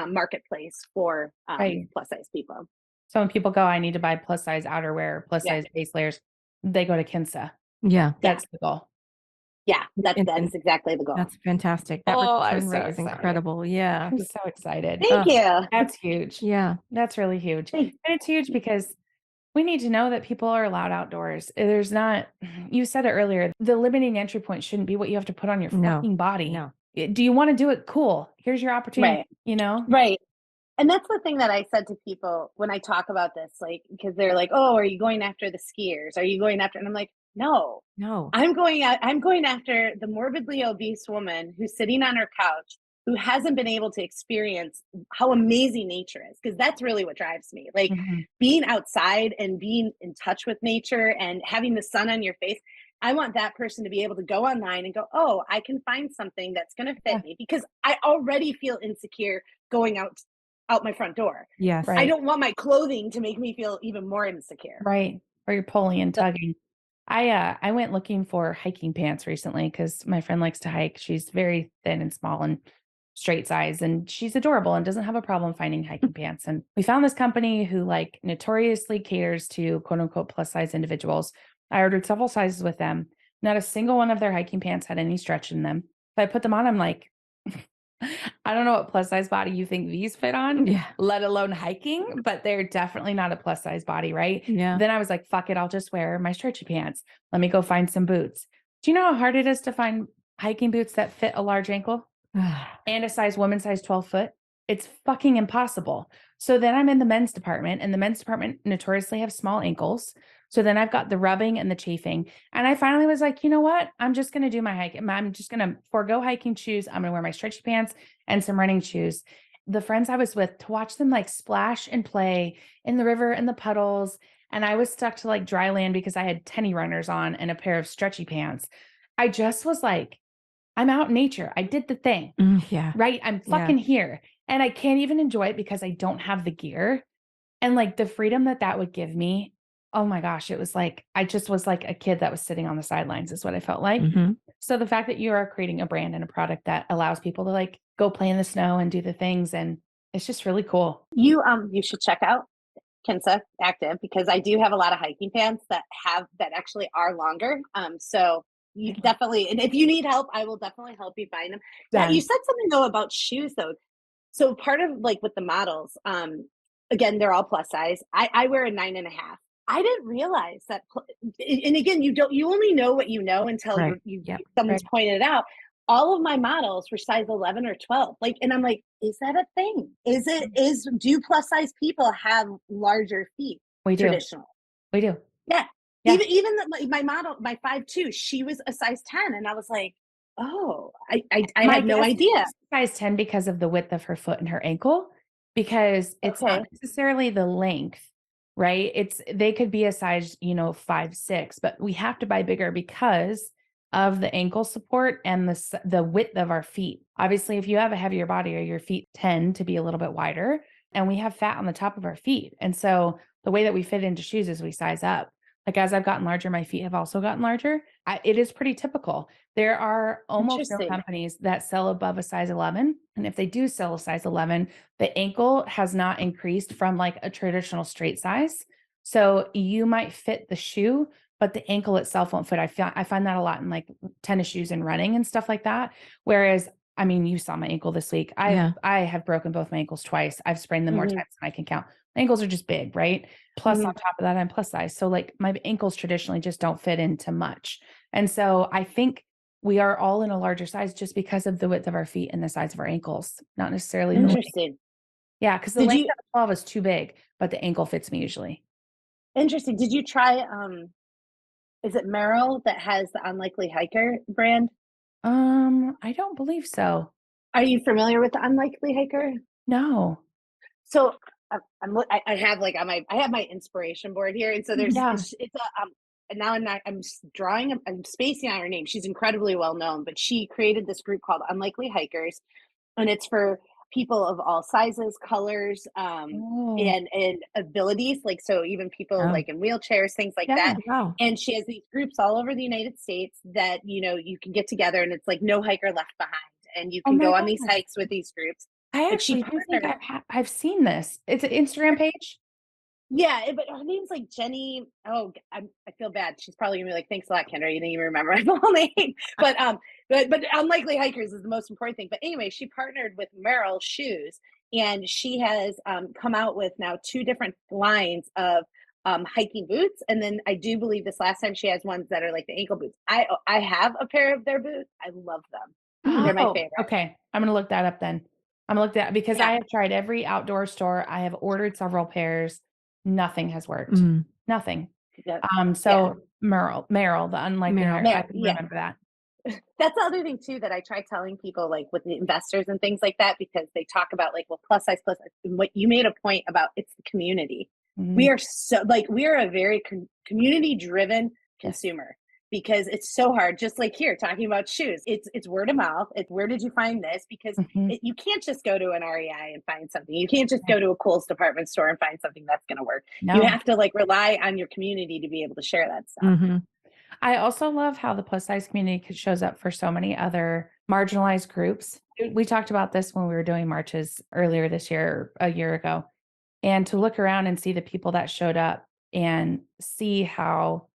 marketplace for plus size people. So when people go, I need to buy plus size outerwear, plus size base layers, they go to Kinsa. Yeah. That's the goal. Yeah, that is exactly the goal. That's fantastic. That return rate is incredible. Yeah. I'm so excited. Thank you. That's huge. Yeah. That's really huge. And it's huge because we need to know that people are allowed outdoors. There's not, you said it earlier, the limiting entry point shouldn't be what you have to put on your fucking body. No. Do you want to do it? Cool. Here's your opportunity, Right. And that's the thing that I said to people when I talk about this, because they're like, oh, are you going after the skiers? Are you going after, and I'm like, no, I'm going after the morbidly obese woman who's sitting on her couch, who hasn't been able to experience how amazing nature is. Because that's really what drives me. Being outside and being in touch with nature and having the sun on your face. I want that person to be able to go online and go, oh, I can find something that's going to fit me, because I already feel insecure going out my front door. Yes. Right. I don't want my clothing to make me feel even more insecure. Right. Or you're pulling and tugging. I went looking for hiking pants recently because my friend likes to hike. She's very thin and small and straight size, and she's adorable and doesn't have a problem finding hiking pants. And we found this company who notoriously caters to quote unquote plus size individuals. I ordered several sizes with them. Not a single one of their hiking pants had any stretch in them. But I put them on. I'm like, I don't know what plus size body you think these fit on, let alone hiking, but they're definitely not a plus size body, right? Yeah. Then I was like, fuck it, I'll just wear my stretchy pants. Let me go find some boots. Do you know how hard it is to find hiking boots that fit a large ankle and a woman size 12 foot? It's fucking impossible. So then I'm in the men's department, and the men's department notoriously have small ankles. So then I've got the rubbing and the chafing. And I finally was like, you know what? I'm just going to do my hike. I'm just going to forego hiking shoes. I'm going to wear my stretchy pants and some running shoes. The friends I was with, to watch them splash and play in the river and the puddles. And I was stuck to dry land because I had tenny runners on and a pair of stretchy pants. I just was like, I'm out in nature. I did the thing. Right. I'm fucking here. And I can't even enjoy it because I don't have the gear. And the freedom that would give me, oh my gosh, it was I just was like a kid that was sitting on the sidelines is what I felt like. Mm-hmm. So the fact that you are creating a brand and a product that allows people to go play in the snow and do the things, and it's just really cool. You should check out Kinsa Active, because I do have a lot of hiking pants that actually are longer. So you definitely, and if you need help, I will definitely help you find them. Yeah, you said something though about shoes though. So part of with the models, again, they're all plus size. I wear a 9.5. I didn't realize that. And again, you only know what you know until someone's pointed it out. All of my models were size 11 or 12. And I'm like, is that a thing? Do plus size people have larger feet? We do. Traditionally. We do. Yeah. Even my model, my 5'2", she was a size 10. And I was like, oh, I had no idea. Size 10 because of the width of her foot and her ankle, because it's not necessarily the length, right? They could be a size, 5'6", but we have to buy bigger because of the ankle support and the width of our feet. Obviously, if you have a heavier body, or your feet tend to be a little bit wider, and we have fat on the top of our feet. And so the way that we fit into shoes is we size up. As I've gotten larger, my feet have also gotten larger. It is pretty typical. There are almost no companies that sell above a size 11. And if they do sell a size 11, the ankle has not increased from a traditional straight size. So you might fit the shoe, but the ankle itself won't fit. I find that a lot in tennis shoes and running and stuff like that. Whereas, I mean, you saw my ankle this week. I have broken both my ankles twice. I've sprained them more times than I can count. My ankles are just big, right? Plus on top of that, I'm plus size. So my ankles traditionally just don't fit into much. And so I think we are all in a larger size just because of the width of our feet and the size of our ankles, not necessarily the length. Yeah, because the length of 12 is too big, but the ankle fits me usually. Interesting. Did you try, is it Merrill that has the Unlikely Hiker brand? I don't believe so. Are you familiar with the Unlikely Hiker? No. So I have I have my inspiration board here, and so there's it's a and now I'm drawing, I'm spacing on her name. She's incredibly well known, but she created this group called Unlikely Hikers, and it's for people of all sizes, colors, Oh, and abilities. Like, so even people Oh, like in wheelchairs, things like yeah. that. wow. And she has these groups all over the United States that, you can get together, and it's like no hiker left behind. And you Oh can my go on these gosh. hikes with these groups. I But she actually do think partnered. I've seen this. It's an Instagram page. Yeah, but her name's like Jenny. Oh, I feel bad. She's probably gonna be like, "Thanks a lot, Kendra. You didn't even remember my full name." But unlikely hikers is the most important thing. But anyway, she partnered with Merrill Shoes, and she has come out with now two different lines of hiking boots. And then I do believe this last time she has ones that are like the ankle boots. I have a pair of their boots. I love them. They're my Oh, favorite. okay. I'm gonna look that up then. I'm gonna look that because I Yeah, have tried every outdoor store. I have ordered several pairs. Nothing has worked. Mm, Nothing. yeah, yeah. So Merrill, the unlikely Meryl. hire. I can Yeah, remember that. that's the other thing too that I try telling people, like with the investors and things like that, because they talk about like, well, plus size. And what you made a point about, it's the community. Mhm. We are so like, we are a very community driven Yes. consumer, because it's so hard. Just like here talking about shoes, it's word of mouth. It's where did you find this? Because Mhm. you can't just go to an REI and find something. You can't just go to a Kohl's department store and find something that's going to work. You No. have to like rely on your community to be able to share that stuff. hmm I also love how the plus size community shows up for so many other marginalized groups. We talked about this when we were doing marches earlier this year, a year ago, and to look around and see the people that showed up and see how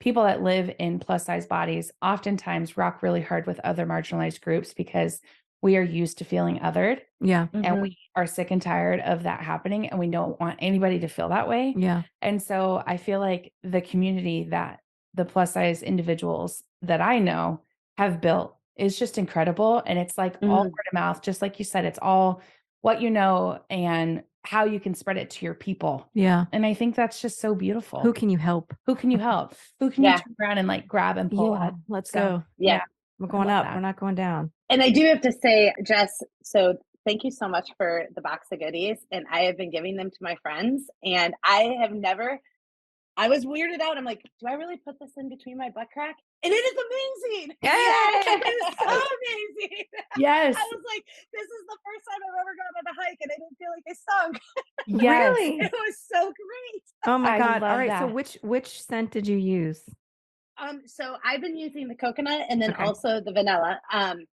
people that live in plus size bodies oftentimes rock really hard with other marginalized groups because we are used to feeling othered Yeah. and Mhm. we are sick and tired of that happening and we don't want anybody to feel that way. Yeah. And so I feel like the community that the plus size individuals that I know have built is just incredible. And it's like all Mhm. word of mouth, just like you said, it's all what you know and how you can spread it to your people. Yeah. And I think that's just so Who beautiful. can you help? Who can you help? Who can you Yeah. turn around and like grab and pull Yeah. up? Let's So go. yeah, Yeah. We're I going love up. that. We're not going down. And I do have to say, Jess, so thank you so much for the box of goodies. And I have been giving them to my friends, and I was weirded out. I'm like, do I really put this in between my butt crack? And it is amazing. Yeah. It is so amazing. Yes. I was like, this is the first time I've ever gone on a hike and I didn't feel like I stunk. Yes. It Really? was so great. Oh my I God. All love right. So that. which scent did you use? So I've been using the coconut and then Okay. also the vanilla.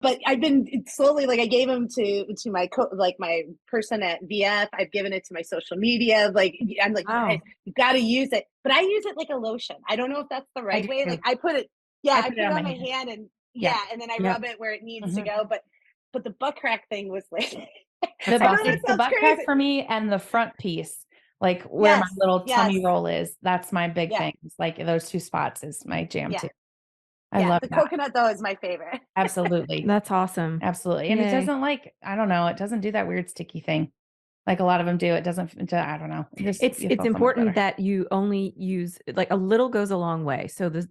But I've been slowly, like I gave them to my like my person at VF. I've given it to my social media. Like I'm like, guys, Wow. you got to use it. But I use it like a lotion. I don't know if that's the I right do way. too. Like I put it, yeah, I I put it put it on on my my hand. hand, and Yeah. yeah, and then I Yep. rub it where it needs to Mhm. go. But the butt crack thing was like, That's I know that It's awesome. the sounds butt crack crazy. for me and the front piece, like where my Yes, little yes, tummy roll is. That's my big yeah, thing. It's like those two spots is my jam yeah, too. I yeah. love The that. coconut though is my favorite. Absolutely. That's awesome. Absolutely. And it Yay. doesn't like, I don't know, it doesn't do that weird sticky thing. Like a lot of them do. It doesn't, I don't know. You It's feel so much important better. that you only use like a little goes a long way. So the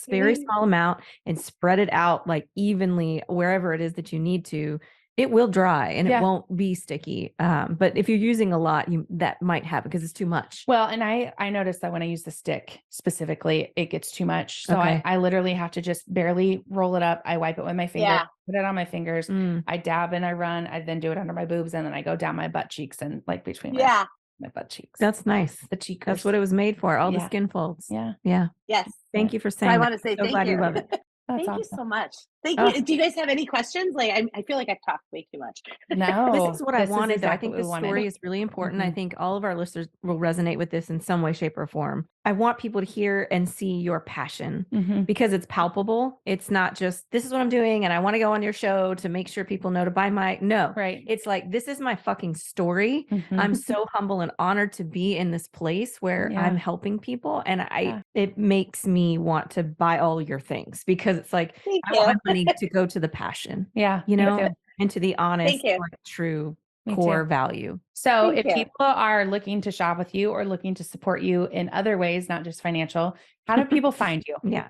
very Mhm. small amount and spread it out like evenly wherever it is that you need to. It will dry and it Yeah. won't be sticky. But if you're using a lot, that might happen because it's too much. Well, and I noticed that when I use the stick specifically, it gets too much. So Okay. I literally have to just barely roll it up. I wipe it with my finger, Yeah. put it on my fingers. Mm. I dab and I run. I then do it under my boobs and then I go down my butt cheeks and like between Yeah. my butt cheeks. That's nice. The cheekers. That's what it was made for. All the Yeah. skin folds. Yeah. Yeah. Yes. Thank you for So I saying that. want to say I'm so thank glad you you. love it. That's Thank you awesome. so much. Thank Oh. you. Do you guys have any questions? Like, I feel like I've talked way too much. This No, is what I this is wanted, though. I exactly think what we this wanted. story is really important. I Mhm. think all of our listeners will resonate with this in some way, shape, or form. I want people to hear and see your passion Mhm. because it's palpable. It's not just, this is what I'm doing and I want to go on your show to make sure people know to buy my, no. Right. It's like, this is my fucking story. Mhm. I'm so humble and honored to be in this place where Yeah. I'm helping people. And Yeah. it makes me want to buy all your things because it's like, Thank I want you. my money to go to the passion, Yeah. you Me know, too. and to the honest, Thank you. like, true Me core too. value. So Thank if you. people are looking to shop with you or looking to support you in other ways, not just financial, how do people find you? Yeah.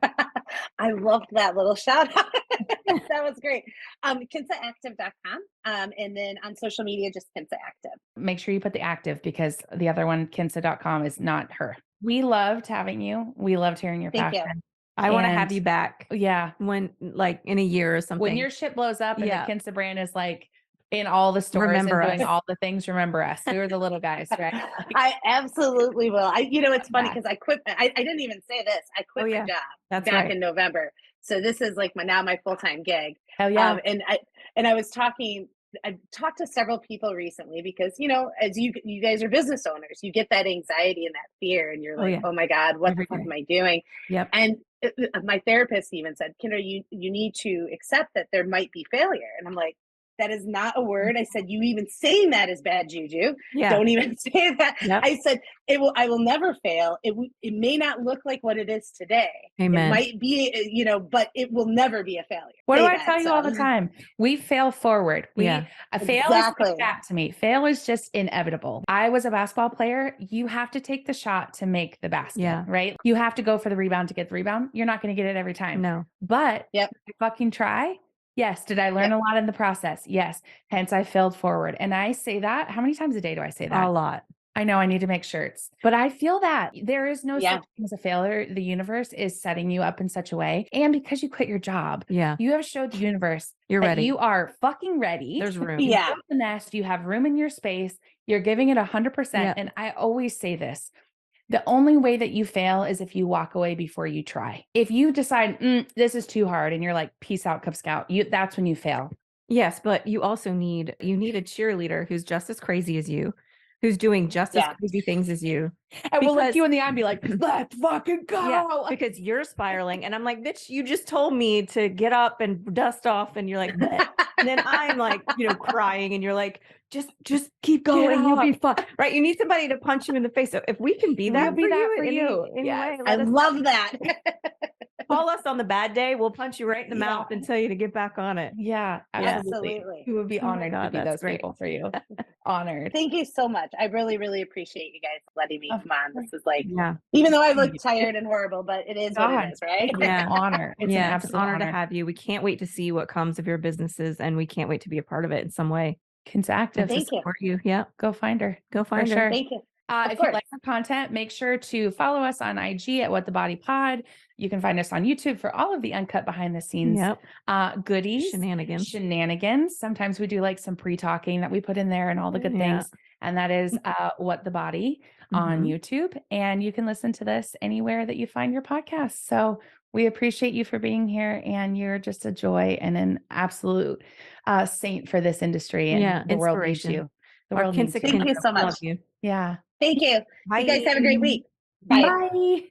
I loved that little shout out. That was great. KinsaActive.com. And then on social media, just Kinsa Active. Make sure you put the active because the other one, Kinsa.com, is not her. We loved having you. We loved hearing your Thank you. passion. I want to have And you back yeah, when, like, in a year or when something. your ship blows up and Yeah. the Kinsa brand is like in all the stores Remember and doing us. all the things. Remember us. We were the little guys, right? Like, I absolutely will. It's funny back. because I quit. I didn't even say this. I quit my job That's back right. in November. So this is like my full-time gig. Hell yeah. And I was talking. I've talked to several people recently because, as you guys are business owners, you get that anxiety and that fear, and you're like, oh my God, what the fuck am I doing? Yep. And my therapist even said, Kindra, you need to accept that there might be failure. And I'm like, that is not a word. I said, you even saying that is bad juju. Yeah. Don't even say that. Yep. I said, I will never fail. It may not look like what it is today. Amen. It might be, but it will never be a failure. What do I tell you all the time? We fail forward. Fail is like that to me. Fail is just inevitable. I was a basketball player. You have to take the shot to make the basket, right? You have to go for the rebound to get the rebound. You're not going to get it every time. No. But fucking try. Yes. Did I learn a lot in the process? Yes. Hence I failed forward. And I say that. How many times a day do I say that? A lot. I know I need to make shirts, but I feel that there is no such thing as a failure. The universe is setting you up in such a way. And because you quit your job, you have showed the universe you're that ready. you are fucking ready. There's room. You built the nest. You have room in your space. You're giving it 100%. And I always say this. The only way that you fail is if you walk away before you try. If you decide, this is too hard, and you're like, peace out, Cub Scout, that's when you fail. Yes, but you also need a cheerleader who's just as crazy as you, who's doing just as crazy things as you. I will look you in the eye and be like, let's fucking go. Yeah, because you're spiraling. And I'm like, bitch, you just told me to get up and dust off. And you're like, bleh. And then I'm like, crying, and you're like, just keep going. You'll be fine. Right. You need somebody to punch you in the face. So if we can be that, for you. Anyway, I love that. Call us on the bad day. We'll punch you right in the mouth and tell you to get back on it. Yeah, absolutely. We would be honored to be those people for you. Honored. Thank you so much. I really, really appreciate you guys letting me come on. This is like, even though I look tired and horrible, but it is what it is, right? Yeah, honor. It's an absolute honor to have you. We can't wait to see what comes of your businesses, and we can't wait to be a part of it in some way. Kinsa Active. Thank you. You. Yeah, go find her. Go find her. Sure. Thank you. If you like our content, make sure to follow us on IG at What the Body Pod. You can find us on YouTube for all of the uncut behind the scenes goodies, shenanigans. Sometimes we do like some pre-talking that we put in there and all the good things. And that is What the Body on YouTube. And you can listen to this anywhere that you find your podcast. So we appreciate you for being here, and you're just a joy and an absolute saint for this industry. And the world needs you. The world needs you. Thank you so much. Yeah. Thank you. Bye. You guys have a great week. Bye.